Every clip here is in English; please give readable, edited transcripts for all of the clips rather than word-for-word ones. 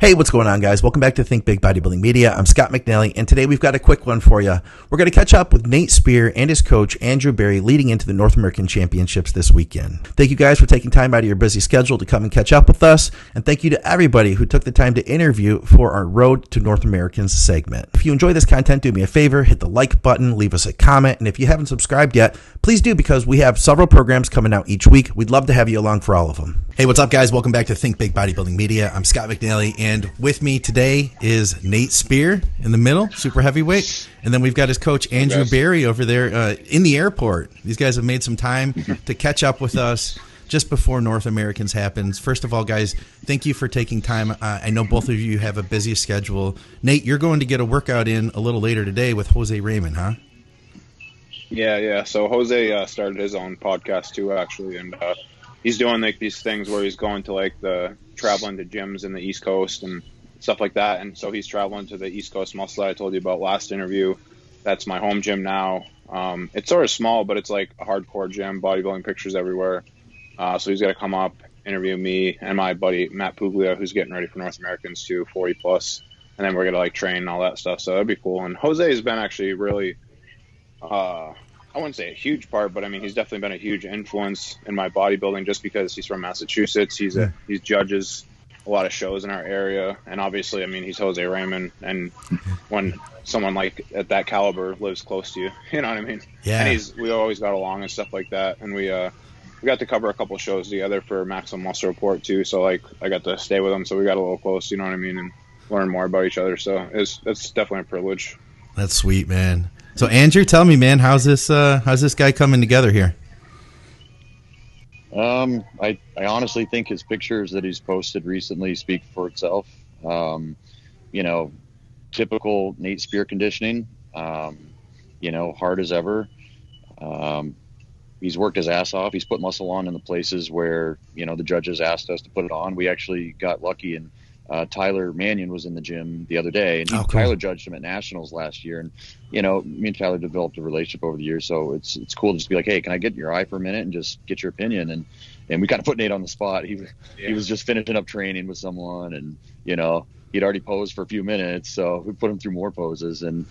Hey, what's going on, guys? Welcome back to Think Big Bodybuilding Media. I'm Scott McNally, and today we've got a quick one for you. We're going to catch up with Nate Spear and his coach, Andrew Berry, leading into the North American Championships this weekend. Thank you guys for taking time out of your busy schedule to come and catch up with us, and thank you to everybody who took the time to interview for our Road to North Americans segment. If you enjoy this content, do me a favor, hit the like button, leave us a comment, and if you haven't subscribed yet, please do, because we have several programs coming out each week. We'd love to have you along for all of them. Hey, what's up, guys? Welcome back to Think Big Bodybuilding Media. I'm Scott McNally, and with me today is Nate Spear in the middle, super heavyweight, and then we've got his coach Andrew Berry over there in the airport. These guys have made some time to catch up with us just before North Americans happens. First of all, guys, thank you for taking time. I know both of you have a busy schedule. Nate, you're going to get a workout in a little later today with Jose Raymond, huh? Yeah. So Jose started his own podcast too, actually, and he's doing like these things where he's going to like traveling to gyms in the East Coast and stuff like that. And so he's traveling to the East Coast Muscle that I told you about last interview. That's my home gym now. It's sort of small, but it's like a hardcore gym, bodybuilding pictures everywhere. So he's got to come up, interview me and my buddy Matt Puglia, who's getting ready for North Americans too, 40 plus. And then we're going to like train and all that stuff. So that'd be cool. And Jose has been actually really, I wouldn't say a huge part, but I mean, he's definitely been a huge influence in my bodybuilding just because he's from Massachusetts. He judges a lot of shows in our area. And obviously, I mean, he's Jose Raymond. And when someone like at that caliber lives close to you, you know what I mean? Yeah. And we always got along and stuff like that. And we got to cover a couple shows together for Maximum Muscle Report too. So like I got to stay with him. So we got a little close, you know what I mean? And learn more about each other. So it's definitely a privilege. That's sweet, man. So Andrew, tell me, man, how's this guy coming together here? I honestly think his pictures that he's posted recently speak for itself. Typical Nate Spear conditioning, hard as ever. He's worked his ass off. He's put muscle on in the places where, the judges asked us to put it on. We actually got lucky, and Tyler Mannion was in the gym the other day, and cool. Tyler judged him at Nationals last year. And, me and Tyler developed a relationship over the years. So it's cool to just be like, hey, can I get your eye for a minute and just get your opinion? And we kind of put Nate on the spot. He was just finishing up training with someone, and, he'd already posed for a few minutes. So we put him through more poses. And,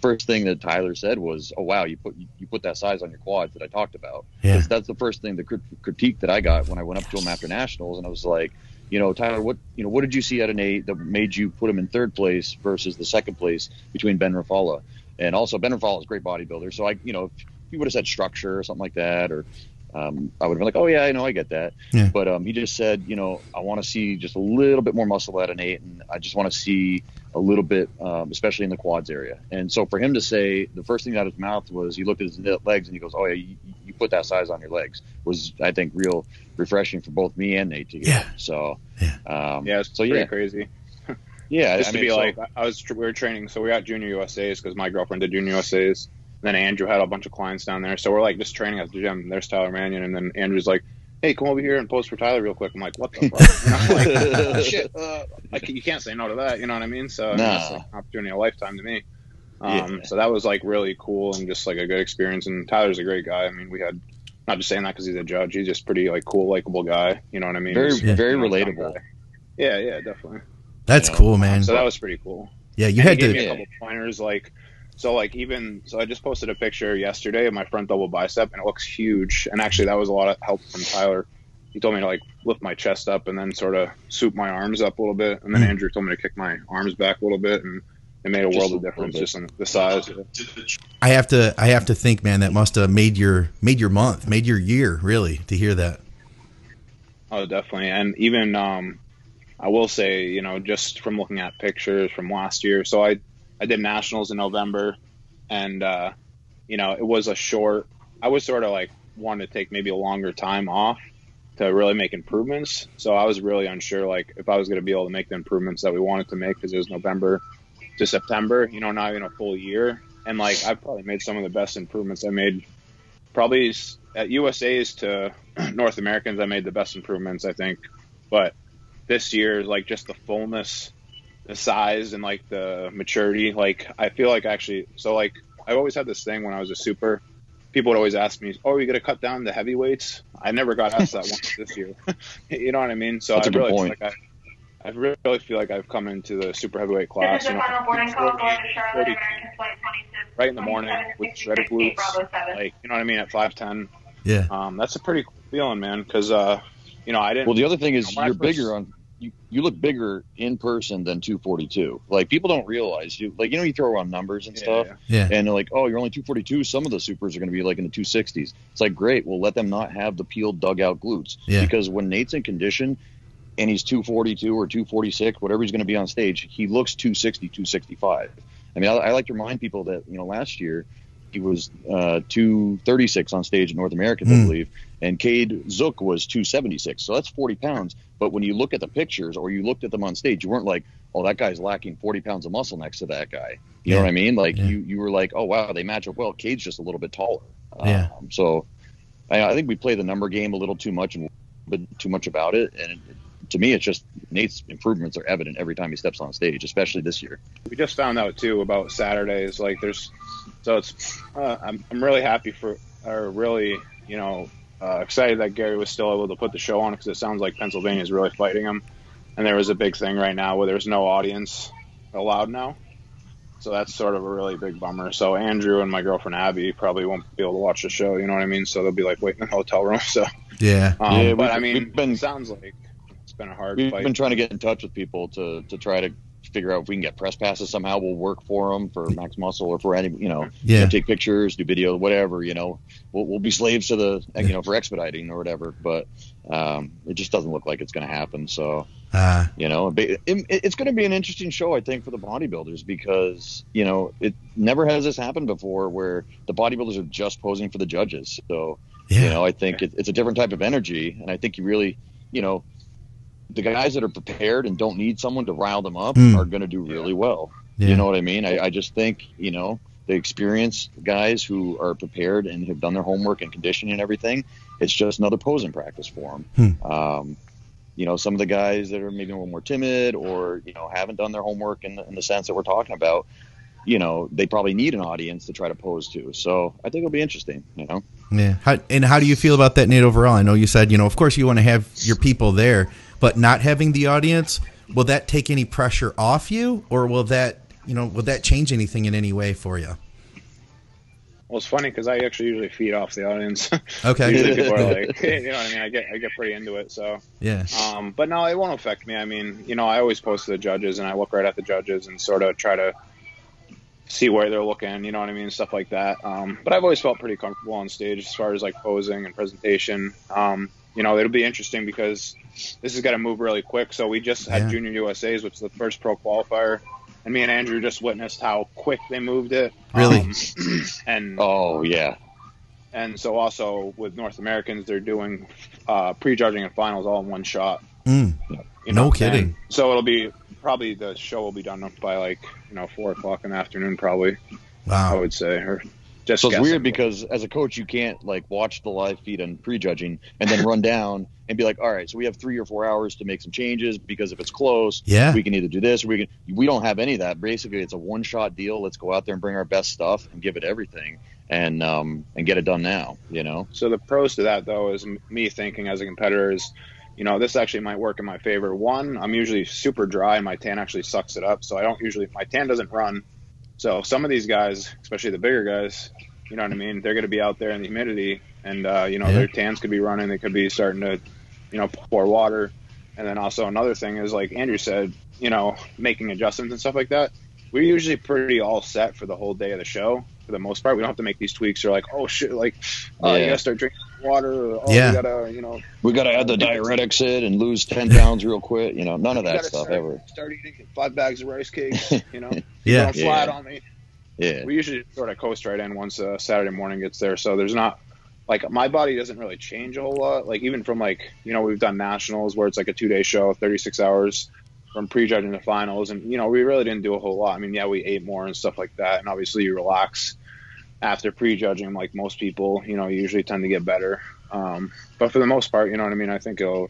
first thing that Tyler said was, oh, wow, you put that size on your quads that I talked about. Yeah. That's the first thing, the critique that I got when I went up to him after Nationals. And I was like, Tyler, what did you see out of Nate that made you put him in third place versus the second place between Ben Rafala? And also, Ben Rafala is a great bodybuilder. So if he would have said structure or something like that, or I would have been like, oh yeah, I get that. Yeah. But he just said, I want to see just a little bit more muscle out of Nate, and I just want to see a little bit, especially in the quads area. And so for him to say, the first thing out of his mouth was, he looked at his legs and he goes, oh yeah, you put that size on your legs, was, I think, real refreshing for both me and Nate to hear. Yeah. So It's pretty crazy. Yeah, we were training, so we got Junior USAs because my girlfriend did Junior USAs. And then Andrew had a bunch of clients down there, so we're like just training at the gym. There's Tyler Mannion, and then Andrew's like, "Hey, come over here and pose for Tyler real quick." I'm like, "What the fuck?" And I'm like, oh, "Shit, you can't say no to that." You know what I mean? So it's like an opportunity of a lifetime to me. So that was like really cool and just like a good experience. And Tyler's a great guy. I mean, we had, not just saying that because he's a judge. He's just pretty like cool, likable guy. You know what I mean? Very relatable. Yeah, definitely. That's cool, man. So that was pretty cool. Yeah, he gave me a couple pointers, So I just posted a picture yesterday of my front double bicep, and it looks huge. And actually, that was a lot of help from Tyler. He told me to like lift my chest up and then sort of swoop my arms up a little bit. And then Andrew told me to kick my arms back a little bit, and it made a world of difference just in the size. I have to think, man, that must have made your month, made your year, really, to hear that. Oh, definitely. And even I will say, just from looking at pictures from last year, so I did Nationals in November, and, it was I was sort of like wanting to take maybe a longer time off to really make improvements. So I was really unsure, like, if I was going to be able to make the improvements that we wanted to make, because it was November to September, not even a full year. And like, I probably made some of the best improvements I made probably at USAs to North Americans. I made the best improvements, I think. But this year, like, just the fullness, the size, and like the maturity, like I feel like actually, so like I always had this thing when I was a super, people would always ask me, oh, are you going to cut down the heavyweights? I never got asked that once this year. You know what I mean? So That's I a good really point. feel like I really feel like I've come into the super heavyweight class, you know, 40, right in the morning with shredded glutes, like, you know what I mean, at 5'10". Yeah. That's a pretty cool feeling, man, because, you know, I didn't. Well, the other thing is when I you're first- bigger on you look bigger in person than 242. Like, people don't realize you throw around numbers and stuff, Yeah. and they're like, oh, you're only 242. Some of the supers are going to be like in the 260s. It's like, great. Well, let them not have the peeled, dug out glutes, because when Nate's in condition and he's 242 or 246, whatever he's going to be on stage, he looks 260, 265. I mean, I like to remind people that, you know, last year he was 236 on stage in North America, I believe, and Cade Zook was 276. So that's 40 pounds. But when you look at the pictures or you looked at them on stage, you weren't like, oh, that guy's lacking 40 pounds of muscle next to that guy. You know what I mean? Like, you were like, oh, wow, they match up well. Cade's just a little bit taller. So I think we play the number game a little too much and too much about it. And to me, it's just Nate's improvements are evident every time he steps on stage, especially this year. We just found out too about Saturdays. Like, I'm really happy really, you know, excited that Gary was still able to put the show on, because it sounds like Pennsylvania is really fighting him. And there was a big thing right now where there's no audience allowed now. So that's sort of a really big bummer. So Andrew and my girlfriend Abby probably won't be able to watch the show. You know what I mean? So they'll be like waiting in the hotel room. So but I mean, it sounds like it's been a hard fight. We've been trying to get in touch with people to try to figure out if we can get press passes somehow. We'll work for them, for Max Muscle, or for any, you know, take pictures, do video, whatever, you know. We'll be slaves to the, you know, for expediting or whatever. But it just doesn't look like it's going to happen. So, you know, it's going to be an interesting show, I think, for the bodybuilders, because, you know, it never has this happened before where the bodybuilders are just posing for the judges. So, you know, I think it's a different type of energy. And I think you really, you know, the guys that are prepared and don't need someone to rile them up are going to do really well. You know what I mean? I just think, you know, the experienced guys who are prepared and have done their homework and conditioning and everything, it's just another posing practice for them. You know, some of the guys that are maybe a little more timid or, you know, haven't done their homework in the sense that we're talking about, you know, they probably need an audience to try to pose to. So I think it'll be interesting, you know? Yeah. How do you feel about that, Nate, overall? I know you said, you know, of course you want to have your people there, but not having the audience, will that take any pressure off you, or will that change anything in any way for you? Well, it's funny because I actually usually feed off the audience. Okay. Usually people are like, you know what I mean? I get pretty into it. So yeah. But no, it won't affect me. I mean, you know, I always post to the judges, and I look right at the judges and sort of try to see where they're looking. You know what I mean? Stuff like that. But I've always felt pretty comfortable on stage as far as like posing and presentation. You know, it'll be interesting because this has got to move really quick. So we just had Junior USAs, which is the first pro qualifier, and me and Andrew just witnessed how quick they moved it. Really? And and so also with North Americans, they're doing prejudging and finals all in one shot. You know, no kidding. And so it'll be probably the show will be done by like 4:00 in the afternoon, probably. Wow. I would say. Or just so it's guessing. weird because as a coach, you can't like watch the live feed and prejudging and then run down and be like, all right, so we have 3 or 4 hours to make some changes, because if it's close, we can either do this or we don't have any of that. Basically, it's a one-shot deal. Let's go out there and bring our best stuff and give it everything and get it done now, you know? So the pros to that, though, is me thinking as a competitor is, you know, this actually might work in my favor. One, I'm usually super dry and my tan actually sucks it up. So my tan doesn't run. So some of these guys, especially the bigger guys, you know what I mean? They're going to be out there in the humidity and, their tans could be running. They could be starting to, pour water. And then also another thing is, like Andrew said, making adjustments and stuff like that. We're usually pretty all set for the whole day of the show. For the most part, we don't have to make these tweaks or like, oh shit, like, you gotta start drinking water. Or, we gotta add the diuretics in and lose 10 pounds real quick. None of that stuff ever. Start eating 5 bags of rice cakes. Going flat on me. Yeah. We usually sort of coast right in once Saturday morning gets there. So there's not like my body doesn't really change a whole lot. Like even from we've done nationals where it's like a 2-day show, 36 hours. From prejudging the finals, and we really didn't do a whole lot. I mean, we ate more and stuff like that, and obviously you relax after prejudging, like most people. You usually tend to get better. But for the most part, I think it'll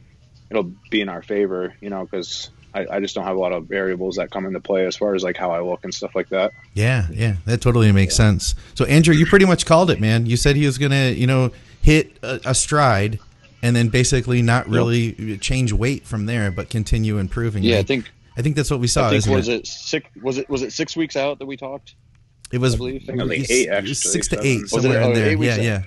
be in our favor. Because I just don't have a lot of variables that come into play as far as like how I look and stuff like that. Yeah, that totally makes sense. So Andrew, you pretty much called it, man. You said he was gonna, hit a stride. and then basically not really change weight from there, but continue improving. Yeah, I think that's what we saw. I think was it 6 weeks out that we talked? It was, I think it was like 8, actually. 6 to 8, Was it? somewhere in there. 8 weeks Yeah. out.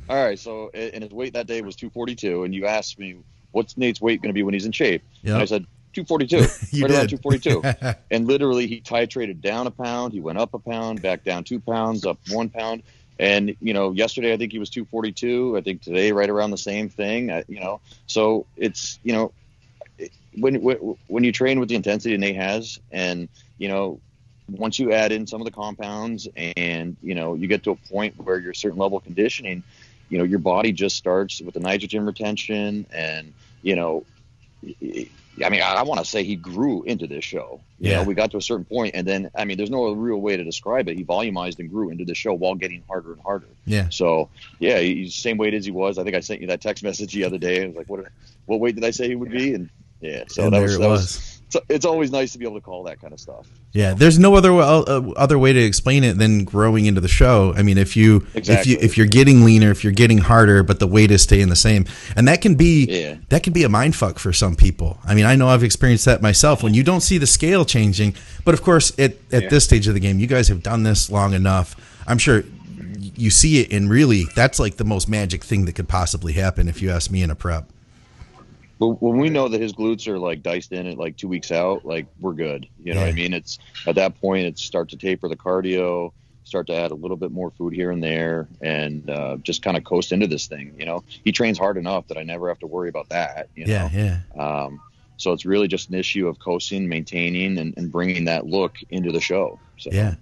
All right, so and his weight that day was 242, and you asked me what's Nate's weight going to be when he's in shape, and I said 242, around 242, and literally he titrated down a pound, he went up a pound, back down 2 pounds, up 1 pound, and yesterday I think he was 242. I think today right around the same thing. So it's when you train with the intensity Nate has, and once you add in some of the compounds, and you get to a point where you're a certain level of conditioning, your body just starts with the nitrogen retention, and I want to say he grew into this show. We got to a certain point, and then there's no real way to describe it. He volumized and grew into the show while getting harder and harder. Yeah. So he's the same weight as he was. I think I sent you that text message the other day. I was like, what weight did I say he would be? And so and that was. So it's always nice to be able to call that kind of stuff. Yeah, there's no other way to explain it than growing into the show. I mean, if you're getting leaner, if you're getting harder, but the weight is staying the same, and that can be a mind fuck for some people. I mean, I know I've experienced that myself when you don't see the scale changing. But of course, at this stage of the game, you guys have done this long enough. I'm sure you see it, and really, that's like the most magic thing that could possibly happen if you ask me in a prep. But when we know that his glutes are like diced in at like 2 weeks out, like we're good. You know what I mean? It's at that point, it's start to taper the cardio, start to add a little bit more food here and there, and just kind of coast into this thing. He trains hard enough that I never have to worry about that. So it's really just an issue of coasting, maintaining, and bringing that look into the show. So. Yeah.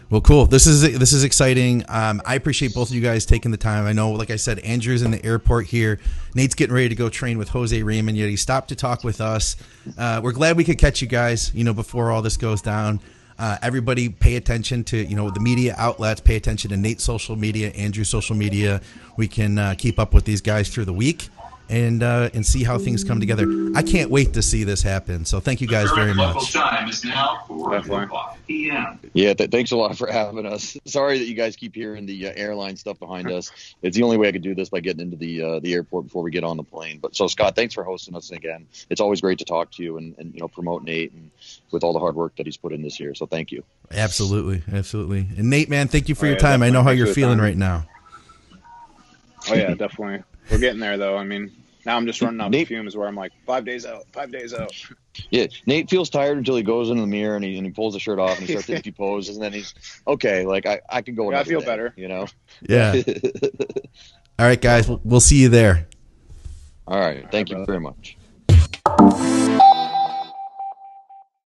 Well, cool. This is exciting. I appreciate both of you guys taking the time. I know, like I said, Andrew's in the airport here. Nate's getting ready to go train with Jose Raymond, yet he stopped to talk with us. We're glad we could catch you guys, before all this goes down. Everybody pay attention to, the media outlets. Pay attention to Nate's social media, Andrew's social media. We can keep up with these guys through the week and see how things come together. I can't wait to see this happen. So thank you guys very much. Local time is now 4:00 p.m. Yeah, thanks a lot for having us. Sorry that you guys keep hearing the airline stuff behind us. It's the only way I could do this, by getting into the airport before we get on the plane. But so, Scott, thanks for hosting us again. It's always great to talk to you and promote Nate and with all the hard work that he's put in this year. So thank you. Absolutely. And Nate, man, thank you for your time. I know how you're feeling right now. Oh yeah, definitely. We're getting there though. Now I'm just running out of fumes where I'm like 5 days out. Yeah, Nate feels tired until he goes into the mirror and he pulls the shirt off and he starts 50 poses, and then he's okay. Like I can go. I feel day, better. Yeah. All right, guys. We'll see you there. All right. Thank you very much.